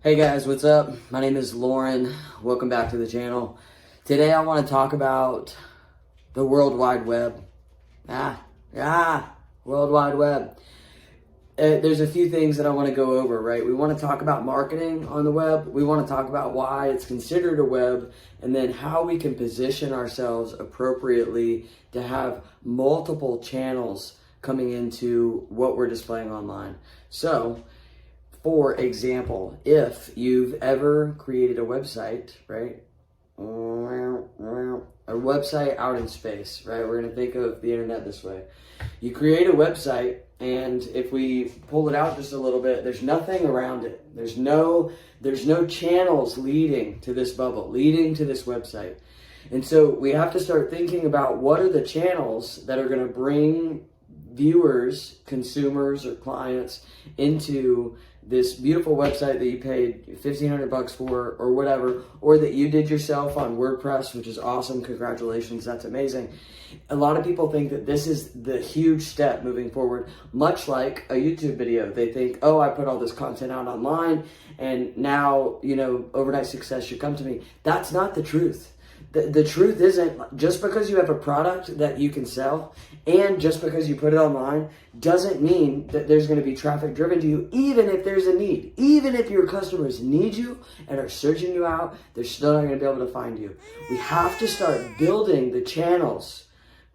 Hey guys, what's up? My name is Lauren. Welcome back to the channel. Today I want to talk about the World Wide Web. World Wide Web. There's a few things that I want to go over, right? We want to talk about marketing on the web. We want to talk about why it's considered a web, and then how we can position ourselves appropriately to have multiple channels coming into what we're displaying online. So, for example, if you've ever created a website, right? A website out in space, right? We're going to think of the internet this way. You create a website, and if we pull it out just a little bit, there's nothing around it. There's no channels leading to this bubble, leading to this website. And so we have to start thinking about what are the channels that are going to bring viewers, consumers, or clients into this beautiful website that you paid $1,500 for, or whatever, or that you did yourself on WordPress, which is awesome. Congratulations, that's amazing. A lot of people think that this is the huge step moving forward, much like a YouTube video. They think, oh, I put all this content out online, and now, overnight success should come to me. That's not the truth. The truth isn't just because you have a product that you can sell and just because you put it online doesn't mean that there's going to be traffic driven to you, even if there's a need. Even if your customers need you and are searching you out, they're still not going to be able to find you. We have to start building the channels,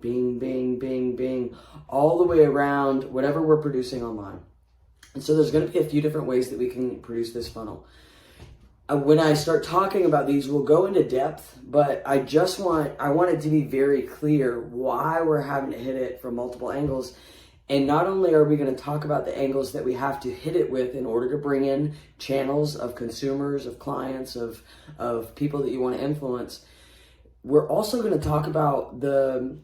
bing, bing, bing, bing, all the way around whatever we're producing online. And so there's going to be a few different ways that we can produce this funnel. When I start talking about these, we'll go into depth, but I want it to be very clear why we're having to hit it from multiple angles. And not only are we going to talk about the angles that we have to hit it with in order to bring in channels of consumers, of clients, of people that you want to influence, we're also going to talk about the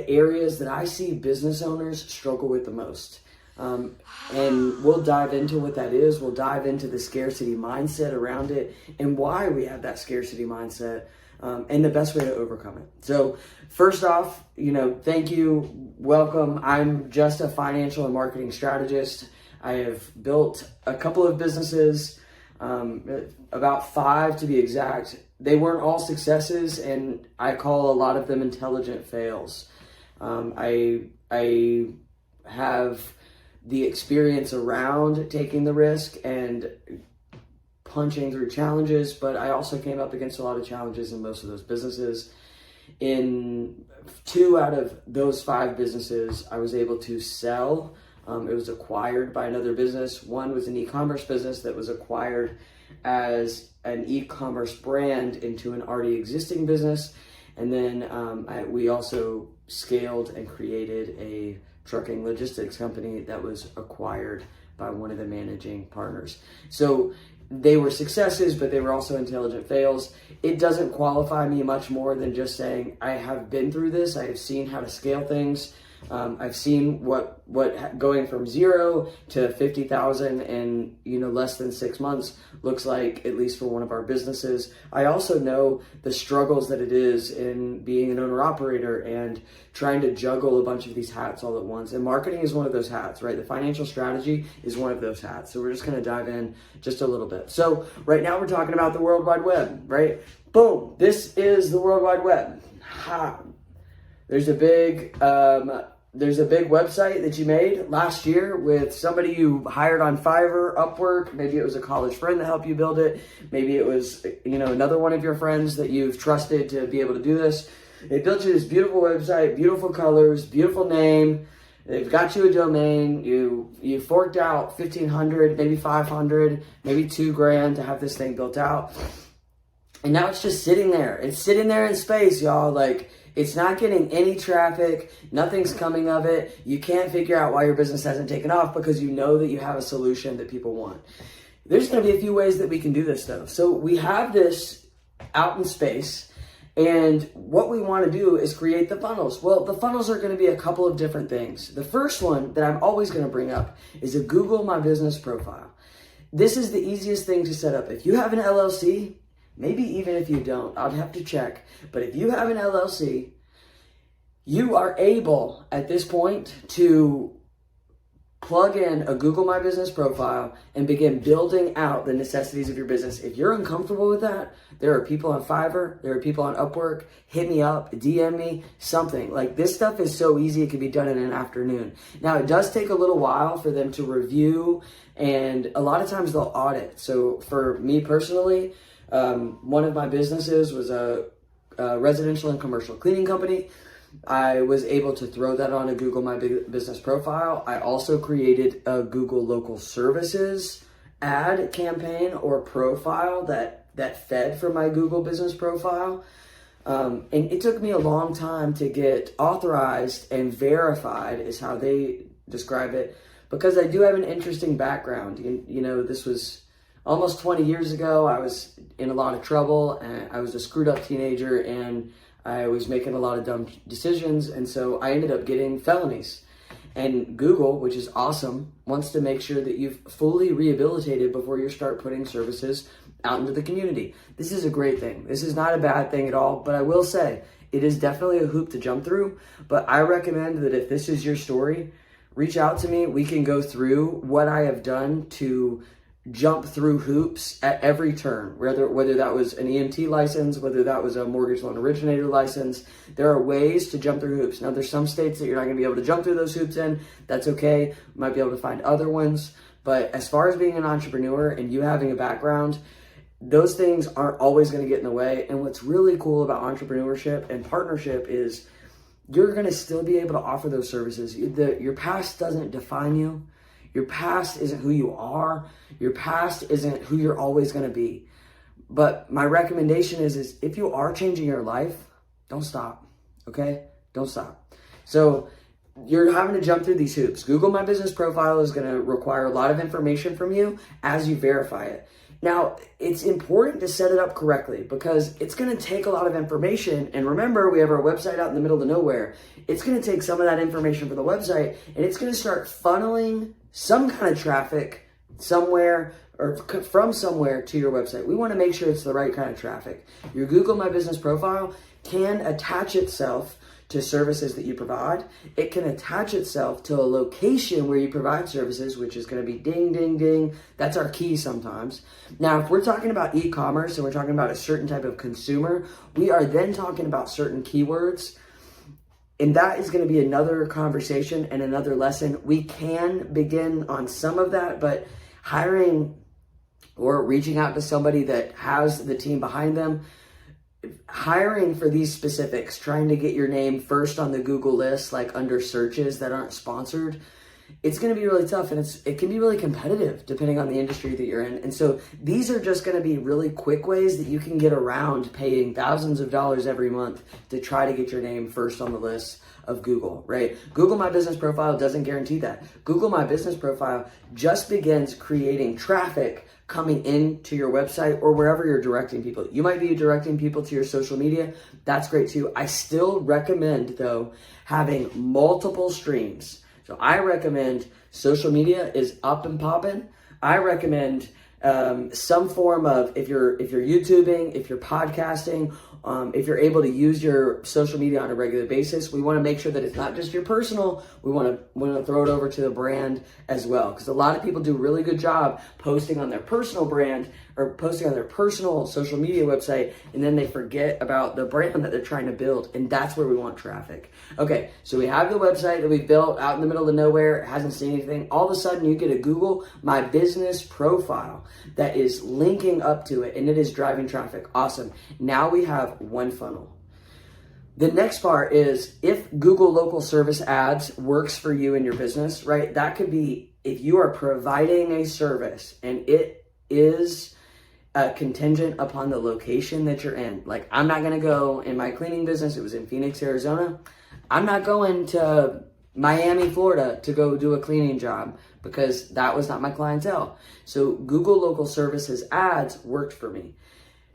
areas that I see business owners struggle with the most. And we'll dive into what that is. We'll dive into the scarcity mindset around it and why we have that scarcity mindset, and the best way to overcome it. So first off, thank you. Welcome. I'm just a financial and marketing strategist. I have built a couple of businesses, about 5 to be exact. They weren't all successes, and I call a lot of them intelligent fails. I have the experience around taking the risk and punching through challenges, but I also came up against a lot of challenges in most of those businesses. In 2 out of those 5 businesses, I was able to sell. It was acquired by another business. One was an e-commerce business that was acquired as an e-commerce brand into an already existing business. And then we also scaled and created a trucking logistics company that was acquired by one of the managing partners. So they were successes, but they were also intelligent fails. It doesn't qualify me much more than just saying I have been through this. I have seen how to scale things. I've seen what going from 0 to 50,000 in less than 6 months looks like, at least for one of our businesses. I also know the struggles that it is in being an owner operator and trying to juggle a bunch of these hats all at once. And marketing is one of those hats, right? The financial strategy is one of those hats. So we're just going to dive in just a little bit. So right now we're talking about the World Wide Web, right? Boom. This is the World Wide Web. There's a big website that you made last year with somebody you hired on Fiverr, Upwork. Maybe it was a college friend that helped you build it. Maybe it was, another one of your friends that you've trusted to be able to do this. They built you this beautiful website, beautiful colors, beautiful name. They've got you a domain. You forked out $1,500, maybe $500, maybe $2,000 to have this thing built out. And now it's just sitting there. It's sitting there in space, y'all. Like, it's not getting any traffic. Nothing's coming of it. You can't figure out why your business hasn't taken off because you know that you have a solution that people want. There's going to be a few ways that we can do this, though. So we have this out in space, and what we want to do is create the funnels. Well, the funnels are going to be a couple of different things. The first one that I'm always going to bring up is a Google My Business profile. This is the easiest thing to set up. If you have an LLC, maybe even if you don't, I'll have to check. But if you have an LLC, you are able at this point to plug in a Google My Business profile and begin building out the necessities of your business. If you're uncomfortable with that, there are people on Fiverr, there are people on Upwork. Hit me up, DM me, something. Like, this stuff is so easy, it can be done in an afternoon. Now, it does take a little while for them to review, and a lot of times they'll audit. So for me personally, one of my businesses was a residential and commercial cleaning company. I was able to throw that on a Google My Business profile. I also created a Google Local Services ad campaign or profile that fed from my Google Business profile. And it took me a long time to get authorized and verified, is how they describe it, because I do have an interesting background. You know, this was almost 20 years ago. I was in a lot of trouble, and I was a screwed up teenager, and I was making a lot of dumb decisions, and so I ended up getting felonies. And Google, which is awesome, wants to make sure that you've fully rehabilitated before you start putting services out into the community. This is a great thing. This is not a bad thing at all, but I will say it is definitely a hoop to jump through. But I recommend that if this is your story, reach out to me. We can go through what I have done to jump through hoops at every turn, whether that was an EMT license, whether that was a mortgage loan originator license. There are ways to jump through hoops. Now, there's some states that you're not going to be able to jump through those hoops in. That's okay. You might be able to find other ones. But as far as being an entrepreneur and you having a background, those things aren't always going to get in the way. And what's really cool about entrepreneurship and partnership is you're going to still be able to offer those services. Your past doesn't define you. Your past isn't who you are. Your past isn't who you're always going to be. But my recommendation is if you are changing your life, don't stop, okay? Don't stop. So you're having to jump through these hoops. Google My Business profile is going to require a lot of information from you as you verify it. Now, it's important to set it up correctly because it's going to take a lot of information. And remember, we have our website out in the middle of nowhere. It's going to take some of that information for the website, and it's going to start funneling some kind of traffic somewhere or from somewhere to your website. We want to make sure it's the right kind of traffic. Your Google My Business profile can attach itself to services that you provide. It can attach itself to a location where you provide services, which is going to be ding, ding, ding. That's our key sometimes. Now, if we're talking about e-commerce and we're talking about a certain type of consumer, we are then talking about certain keywords. And that is going to be another conversation and another lesson. We can begin on some of that, but hiring or reaching out to somebody that has the team behind them, hiring for these specifics, trying to get your name first on the Google list, like under searches that aren't sponsored, it's going to be really tough, and it can be really competitive depending on the industry that you're in. And so these are just going to be really quick ways that you can get around paying thousands of dollars every month to try to get your name first on the list of Google, right? Google My Business profile doesn't guarantee that. Google My Business profile just begins creating traffic coming into your website or wherever you're directing people. You might be directing people to your social media. That's great too. I still recommend, though, having multiple streams. So I recommend social media is up and popping. I recommend some form of, if you're YouTubing, if you're podcasting, if you're able to use your social media on a regular basis, we want to make sure that it's not just your personal. We want to throw it over to the brand as well, because a lot of people do a really good job posting on their personal brand or posting on their personal social media website, and then they forget about the brand that they're trying to build, and that's where we want traffic. Okay, so we have the website that we built out in the middle of nowhere. It hasn't seen anything. All of a sudden, you get a Google My Business profile that is linking up to it, and it is driving traffic. Awesome. Now we have one funnel. The next part is if Google Local Service Ads works for you in your business, right? That could be if you are providing a service and it is contingent upon the location that you're in. Like, I'm not going to go in my cleaning business. It was in Phoenix, Arizona. I'm not going to Miami, Florida to go do a cleaning job because that was not my clientele. So Google Local Services ads worked for me.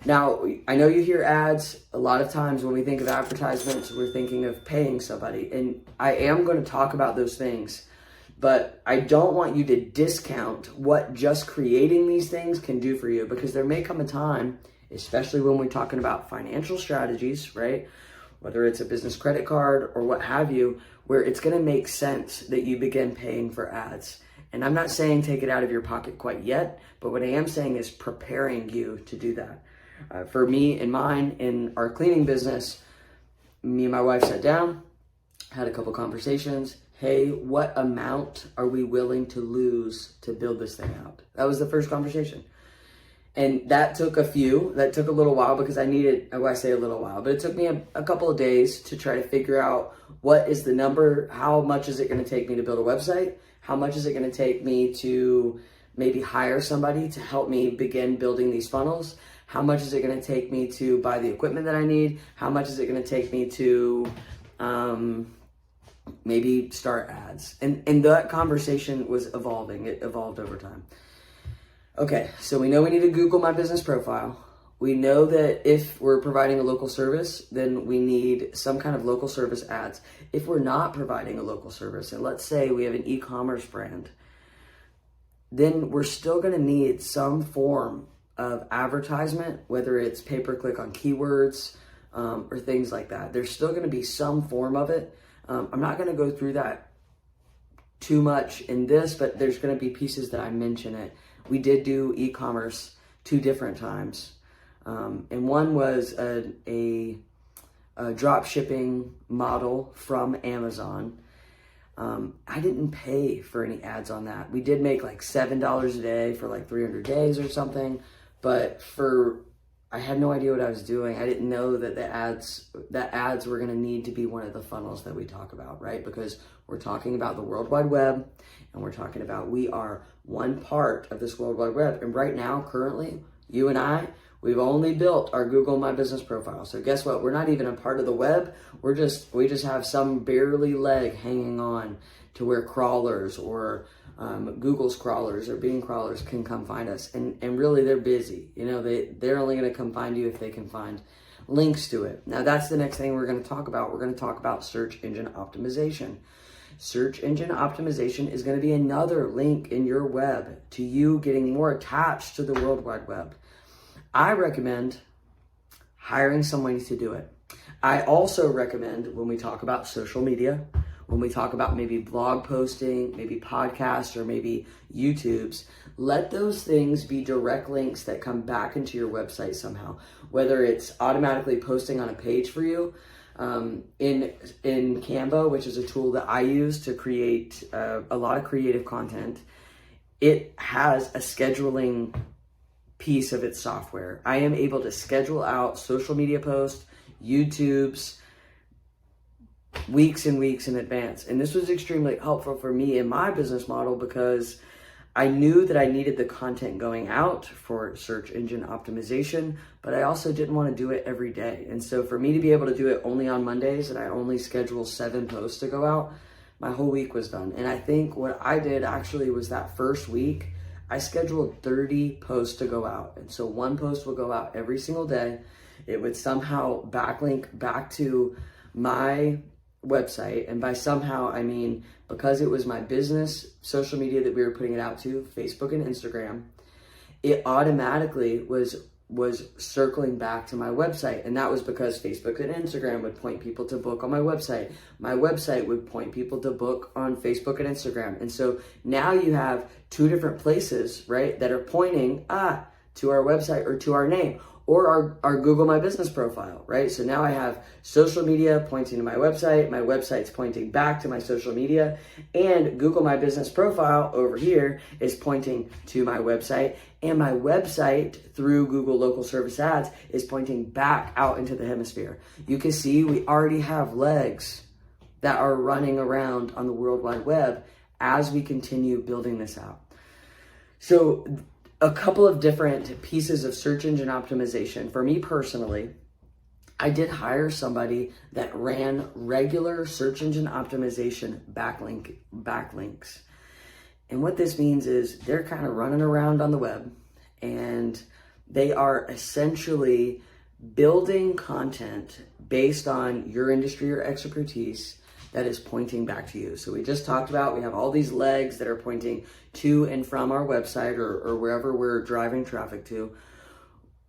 Now, I know you hear ads a lot of times. When we think of advertisements, we're thinking of paying somebody. And I am going to talk about those things, but I don't want you to discount what just creating these things can do for you, because there may come a time, especially when we're talking about financial strategies, right? Whether it's a business credit card or what have you, where it's going to make sense that you begin paying for ads. And I'm not saying take it out of your pocket quite yet, but what I am saying is preparing you to do that. For me and mine, in our cleaning business, me and my wife sat down, had a couple conversations. Hey, what amount are we willing to lose to build this thing out? That was the first conversation. And that took a little while because I say a little while, but it took me a couple of days to try to figure out what is the number, how much is it going to take me to build a website? How much is it going to take me to maybe hire somebody to help me begin building these funnels? How much is it going to take me to buy the equipment that I need? How much is it going to take me to maybe start ads? And that conversation was evolving. It evolved over time. Okay, so we know we need to Google My Business Profile. We know that if we're providing a local service, then we need some kind of local service ads. If we're not providing a local service, and let's say we have an e-commerce brand, then we're still going to need some form of advertisement, whether it's pay-per-click on keywords or things like that. There's still going to be some form of it. I'm not going to go through that too much in this, but there's going to be pieces that I mention it. We did do e-commerce 2 different times. And one was a drop shipping model from Amazon. I didn't pay for any ads on that. We did make like $7 a day for like 300 days or something, but I had no idea what I was doing. I didn't know that ads were going to need to be one of the funnels that we talk about, right? Because we're talking about the World Wide Web, and we're talking about we are one part of this World Wide Web. And right now, currently, you and I, we've only built our Google My Business Profile. So guess what? We're not even a part of the web. We just have some barely leg hanging on to where crawlers or Google's crawlers or Bing crawlers can come find us. And really, they're busy. You know, they're only going to come find you if they can find links to it. Now, that's the next thing we're going to talk about. We're going to talk about search engine optimization. Search engine optimization is going to be another link in your web to you getting more attached to the World Wide Web. I recommend hiring somebody to do it. I also recommend, when we talk about social media, when we talk about maybe blog posting, maybe podcasts, or maybe YouTubes, let those things be direct links that come back into your website somehow. Whether it's automatically posting on a page for you, in Canva, which is a tool that I use to create a lot of creative content, it has a scheduling piece of its software. I am able to schedule out social media posts, YouTubes, weeks and weeks in advance. And this was extremely helpful for me in my business model because I knew that I needed the content going out for search engine optimization, but I also didn't want to do it every day. And so for me to be able to do it only on Mondays, and I only schedule 7 posts to go out, my whole week was done. And I think what I did actually was that first week, I scheduled 30 posts to go out. And so one post will go out every single day. It would somehow backlink back to my website. And by somehow, I mean, because it was my business social media that we were putting it out to, Facebook and Instagram, it automatically was circling back to my website. And that was because Facebook and Instagram would point people to book on my website. My website would point people to book on Facebook and Instagram. And so now you have 2 different places, right, that are pointing to our website or to our name or our Google My Business Profile, right? So now I have social media pointing to my website's pointing back to my social media, and Google My Business Profile over here is pointing to my website, and my website through Google Local Service Ads is pointing back out into the hemisphere. You can see we already have legs that are running around on the World Wide Web as we continue building this out. So a couple of different pieces of search engine optimization. For me personally, I did hire somebody that ran regular search engine optimization backlinks. And what this means is they're kind of running around on the web and they are essentially building content based on your industry or expertise that is pointing back to you. So we just talked about, we have all these legs that are pointing to and from our website or wherever we're driving traffic to.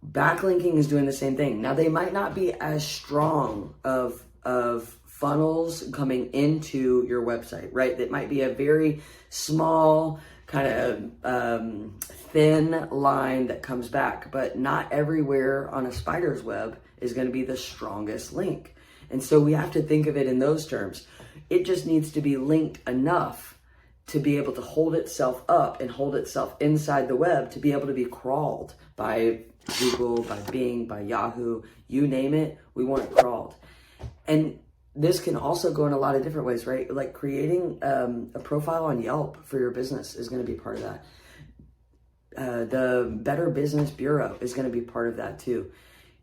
Backlinking is doing the same thing. Now they might not be as strong of funnels coming into your website, right? That might be a very small kind of thin line that comes back, but not everywhere on a spider's web is going to be the strongest link. And so we have to think of it in those terms. It just needs to be linked enough to be able to hold itself up and hold itself inside the web to be able to be crawled by Google, by Bing, by Yahoo, you name it, we want it crawled. And this can also go in a lot of different ways, right? Like creating a profile on Yelp for your business is going to be part of that. The Better Business Bureau is going to be part of that too.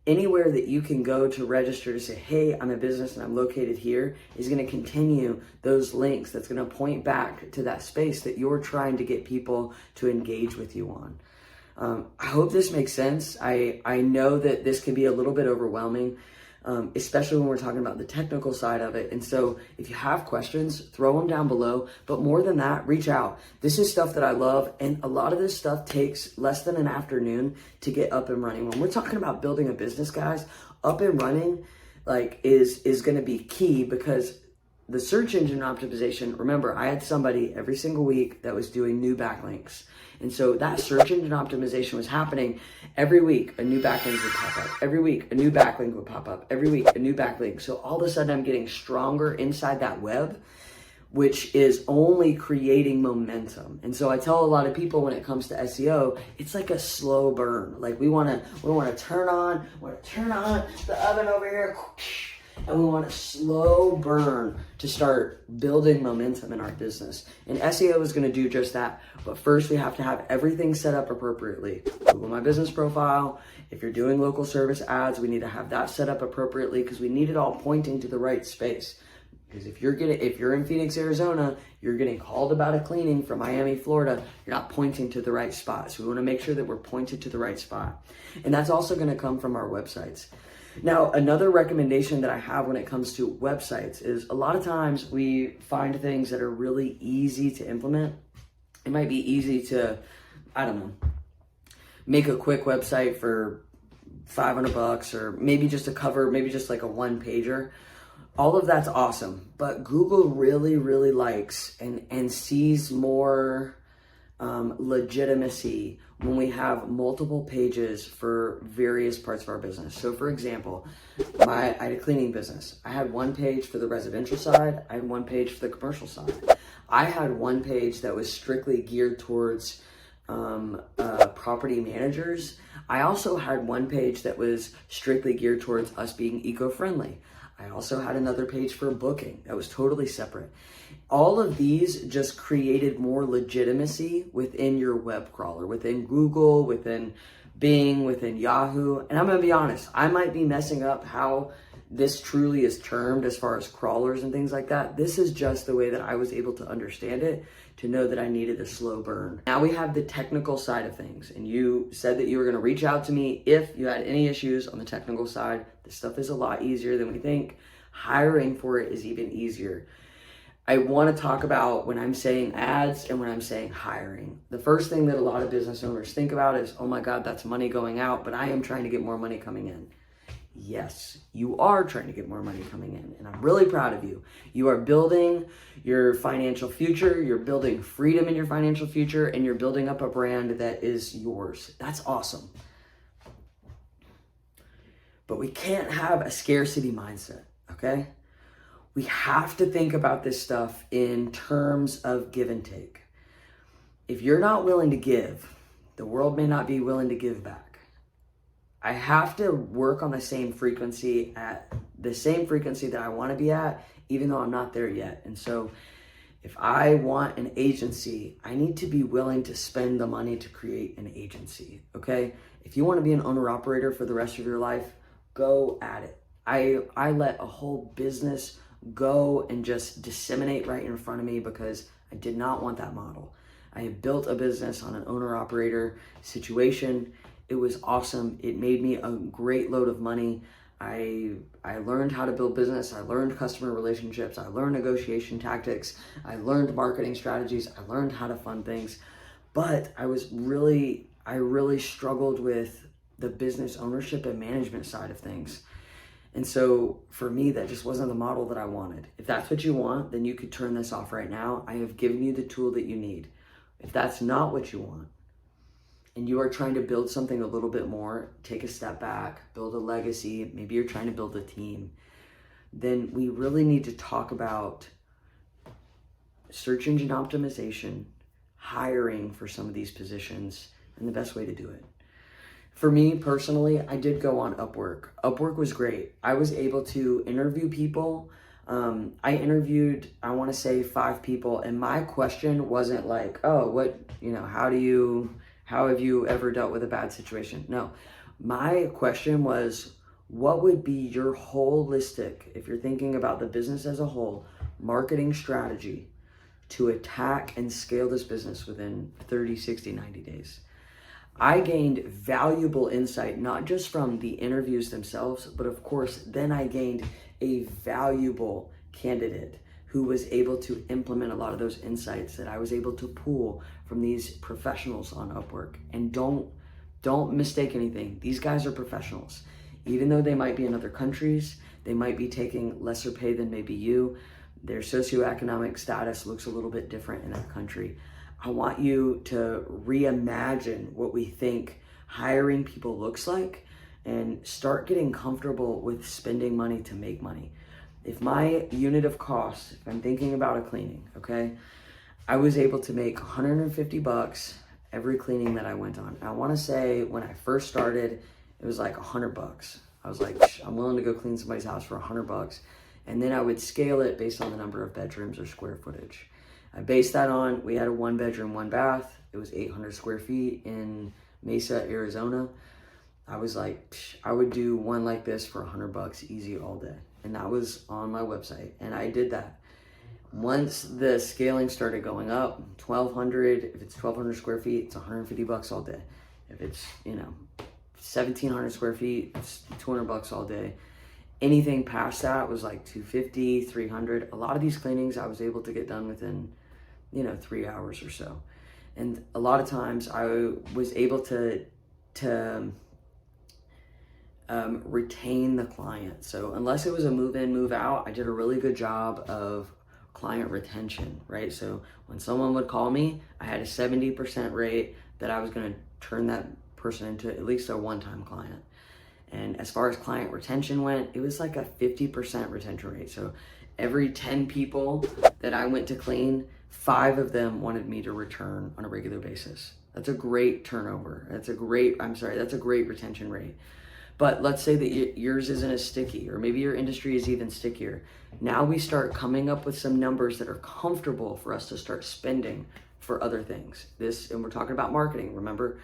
Anywhere that you can go to register to say, hey, I'm a business and I'm located here, is going to continue those links. That's going to point back to that space that you're trying to get people to engage with you on. I hope this makes sense. I know that this can be a little bit overwhelming, especially when we're talking about the technical side of it. And so if you have questions, throw them down below. But more than that, reach out. This is stuff that I love. And a lot of this stuff takes less than an afternoon to get up and running. When we're talking about building a business, guys, up and running is going to be key, because the search engine optimization, remember, I had somebody every single week that was doing new backlinks. And so that search engine optimization was happening every week. A new backlink would pop up. Every week, a new backlink would pop up. Every week, a new backlink. So all of a sudden, I'm getting stronger inside that web, which is only creating momentum. And so I tell a lot of people when it comes to SEO, it's like a slow burn. Like we want to turn on the oven over here, and we want a slow burn to start building momentum in our business. And SEO is going to do just that. But first, we have to have everything set up appropriately. Google My Business profile. If you're doing local service ads, we need to have that set up appropriately, because we need it all pointing to the right space. Because if you're in Phoenix, Arizona, you're getting called about a cleaning from Miami, Florida, you're not pointing to the right spot. So we want to make sure that we're pointed to the right spot. And that's also going to come from our websites. Now, another recommendation that I have when it comes to websites is a lot of times we find things that are really easy to implement. It might be easy to, make a quick website for $500, or maybe just a cover, maybe just like a one pager. All of that's awesome, but Google really, really likes and sees more legitimacy when we have multiple pages for various parts of our business. So for example, I had a cleaning business. I had one page for the residential side. I had one page for the commercial side. I had one page that was strictly geared towards property managers. I also had one page that was strictly geared towards us being eco-friendly. I also had another page for booking that was totally separate. All of these just created more legitimacy within your web crawler, within Google, within Bing, within Yahoo. And I'm going to be honest, I might be messing up how this truly is termed as far as crawlers and things like that. This is just the way that I was able to understand it, to know that I needed a slow burn. Now we have the technical side of things, and you said that you were going to reach out to me if you had any issues on the technical side. This stuff is a lot easier than we think. Hiring for it is even easier. I want to talk about when I'm saying ads and when I'm saying hiring. The first thing that a lot of business owners think about is, oh my God, that's money going out, but I am trying to get more money coming in. Yes, you are trying to get more money coming in, and I'm really proud of you. You are building your financial future, you're building freedom in your financial future, and you're building up a brand that is yours. That's awesome. But we can't have a scarcity mindset, okay? We have to think about this stuff in terms of give and take. If you're not willing to give, the world may not be willing to give back. I have to work on the same frequency that I want to be at, even though I'm not there yet. And so if I want an agency, I need to be willing to spend the money to create an agency, okay? If you want to be an owner-operator for the rest of your life, go at it. I let a whole business go and just disseminate right in front of me because I did not want that model. I had built a business on an owner-operator situation. It was awesome. It made me a great load of money. I learned how to build business. I learned customer relationships. I learned negotiation tactics. I learned marketing strategies. I learned how to fund things. But I really struggled with the business ownership and management side of things. And so for me, that just wasn't the model that I wanted. If that's what you want, then you could turn this off right now. I have given you the tool that you need. If that's not what you want, and you are trying to build something a little bit more, take a step back, build a legacy, maybe you're trying to build a team, then we really need to talk about search engine optimization, hiring for some of these positions, and the best way to do it. For me personally, I did go on Upwork. Upwork was great. I was able to interview people. I interviewed, I want to say 5 people, and my question wasn't like, oh, how have you ever dealt with a bad situation? No, my question was, what would be your holistic, if you're thinking about the business as a whole, marketing strategy to attack and scale this business within 30, 60, 90 days? I gained valuable insight, not just from the interviews themselves, but of course, then I gained a valuable candidate who was able to implement a lot of those insights that I was able to pull from these professionals on Upwork. And don't mistake anything. These guys are professionals. Even though they might be in other countries, they might be taking lesser pay than maybe you. Their socioeconomic status looks a little bit different in that country. I want you to reimagine what we think hiring people looks like and start getting comfortable with spending money to make money. If my unit of cost, if I'm thinking about a cleaning, okay, I was able to make $150 every cleaning that I went on. I want to say when I first started, it was like $100. I was like, I'm willing to go clean somebody's house for $100. And then I would scale it based on the number of bedrooms or square footage. I based that on, we had a 1-bedroom, 1-bath. It was 800 square feet in Mesa, Arizona. I was like, I would do one like this for $100 easy all day. And that was on my website. And I did that. Once the scaling started going up, 1,200, if it's 1,200 square feet, it's $150 all day. If it's, 1,700 square feet, it's $200 all day. Anything past that was like $250, $300. A lot of these cleanings I was able to get done within, 3 hours or so. And a lot of times I was able to retain the client. So unless it was a move in, move out, I did a really good job of client retention, right? So when someone would call me, I had a 70% rate that I was going to turn that person into at least a one-time client. And as far as client retention went, it was like a 50% retention rate. So every 10 people that I went to clean, 5 of them wanted me to return on a regular basis. That's a great turnover. That's a great retention rate. But let's say that yours isn't as sticky, or maybe your industry is even stickier. Now we start coming up with some numbers that are comfortable for us to start spending for other things. And we're talking about marketing, remember?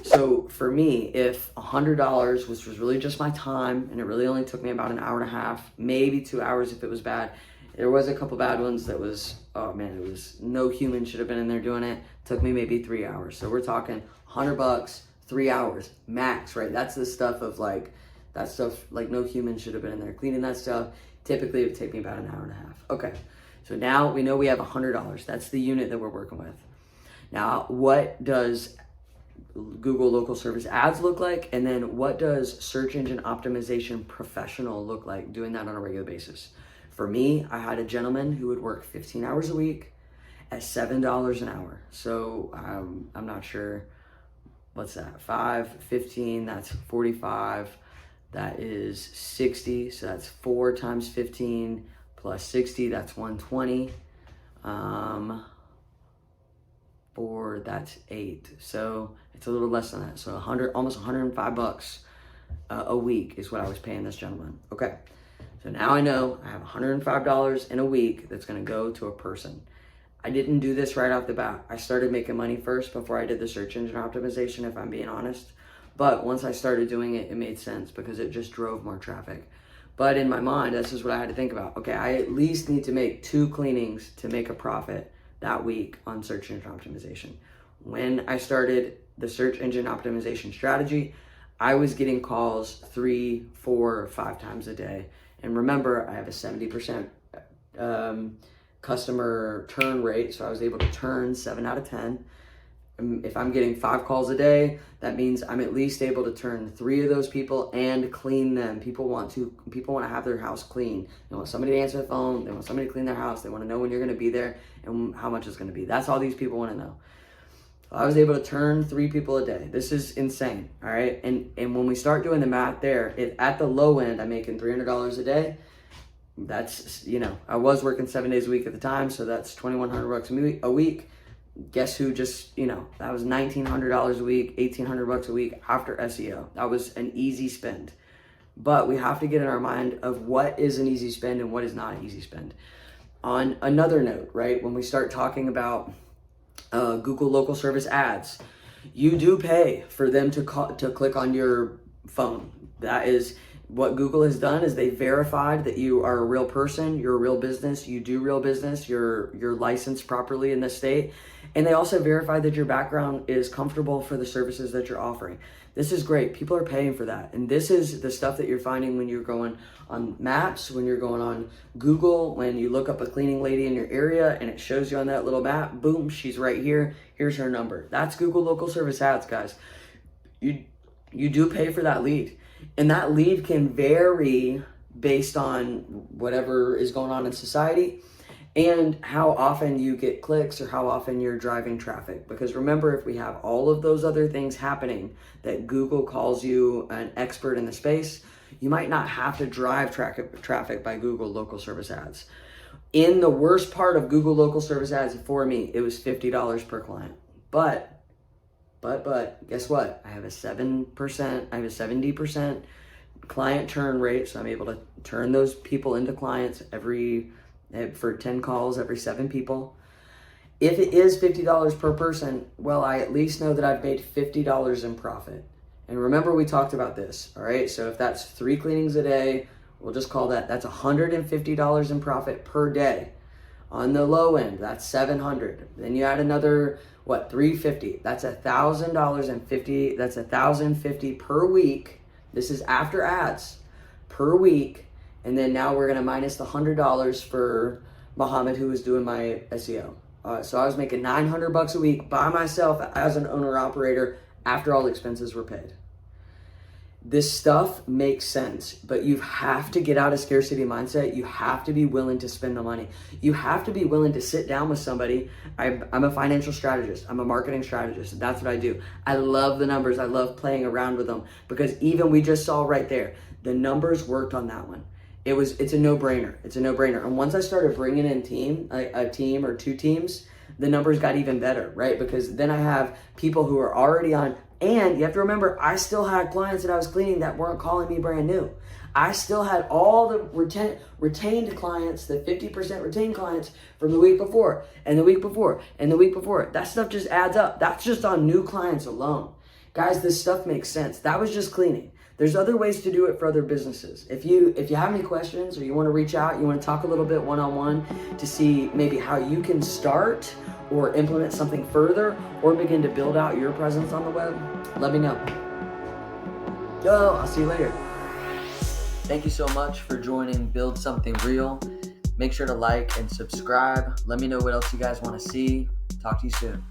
So for me, if $100, which was really just my time, and it really only took me about an hour and a half, maybe 2 hours if it was bad. There was a couple bad ones that was, oh man, it was no human should have been in there doing it. Took me maybe 3 hours. So we're talking $100, 3 hours max, right? That's the stuff of like, that stuff like no human should have been in there cleaning that stuff. Typically it would take me about an hour and a half. Okay, so now we know we have $100. That's the unit that we're working with. Now, what does Google local service ads look like? And then what does search engine optimization professional look like doing that on a regular basis? For me, I had a gentleman who would work 15 hours a week at $7 an hour. So I'm not sure, what's that? 5, 15, that's 45. That is 60. So that's 4 times 15 plus 60, that's 120. 4, that's 8. So it's a little less than that. So almost $105 a week is what I was paying this gentleman. Okay. So now I know I have $105 in a week that's going to go to a person. I didn't do this right off the bat. I started making money first before I did the search engine optimization, if I'm being honest. But once I started doing it, it made sense because it just drove more traffic. But in my mind, this is what I had to think about. Okay, I at least need to make 2 cleanings to make a profit that week on search engine optimization. When I started the search engine optimization strategy, I was getting calls 3, 4, 5 times a day. And remember, I have a 70% customer turn rate, so I was able to turn 7 out of 10. if I'm getting 5 calls a day, that means I'm at least able to turn 3 of those people and clean them. People want to have their house clean. They want somebody to answer the phone. They want somebody to clean their house. They want to know when you're going to be there and how much it's going to be. That's all these people want to know. I was able to turn 3 people a day. This is insane, all right? And when we start doing the math there, at the low end, I'm making $300 a day. That's, I was working 7 days a week at the time, so that's $2,100 a week. Guess who just, that was $1,900 a week, $1,800 a week after SEO. That was an easy spend. But we have to get in our mind of what is an easy spend and what is not an easy spend. On another note, right, when we start talking about Google local service ads, you do pay for them to click on your phone. That is what Google has done, is they verified that you are a real person, you're a real business, you do real business, you're licensed properly in the state, and they also verified that your background is comfortable for the services that you're offering. This is great. People are paying for that. And this is the stuff that you're finding when you're going on Maps, when you're going on Google, when you look up a cleaning lady in your area and it shows you on that little map, boom, she's right here, here's her number. That's Google local service ads, guys. You do pay for that lead. And that lead can vary based on whatever is going on in society and how often you get clicks or how often you're driving traffic. Because remember, if we have all of those other things happening that Google calls you an expert in the space, you might not have to drive traffic by Google local service ads. In the worst part of Google local service ads for me, it was $50 per client. But guess what? I have a 70% client turn rate, so I'm able to turn those people into clients for 10 calls every 7 people. If it is $50 per person, well, I at least know that I've made $50 in profit. And remember, we talked about this, all right? So if that's 3 cleanings a day, we'll just call that's $150 in profit per day. On the low end, that's $700. Then you add another, $350. That's $1,000 that's $1,050 per week. This is after ads per week. And then now we're gonna minus the $100 for Muhammad, who was doing my SEO. So I was making $900 a week by myself as an owner operator after all expenses were paid. This stuff makes sense, but you have to get out of scarcity mindset. You have to be willing to spend the money. You have to be willing to sit down with somebody. I'm a financial strategist. I'm a marketing strategist. That's what I do. I love the numbers. I love playing around with them because even we just saw right there, the numbers worked on that one. It's a no-brainer. It's a no-brainer. And once I started bringing in a team or 2 teams, the numbers got even better, right? Because then I have people who are already on. And you have to remember, I still had clients that I was cleaning that weren't calling me brand new. I still had all the retained clients, the 50% retained clients from the week before, and the week before, and the week before. That stuff just adds up. That's just on new clients alone. Guys, this stuff makes sense. That was just cleaning. There's other ways to do it for other businesses. If you have any questions or you want to reach out, you want to talk a little bit one-on-one to see maybe how you can start or implement something further or begin to build out your presence on the web, let me know. I'll see you later. Thank you so much for joining Build Something Real. Make sure to like and subscribe. Let me know what else you guys want to see. Talk to you soon.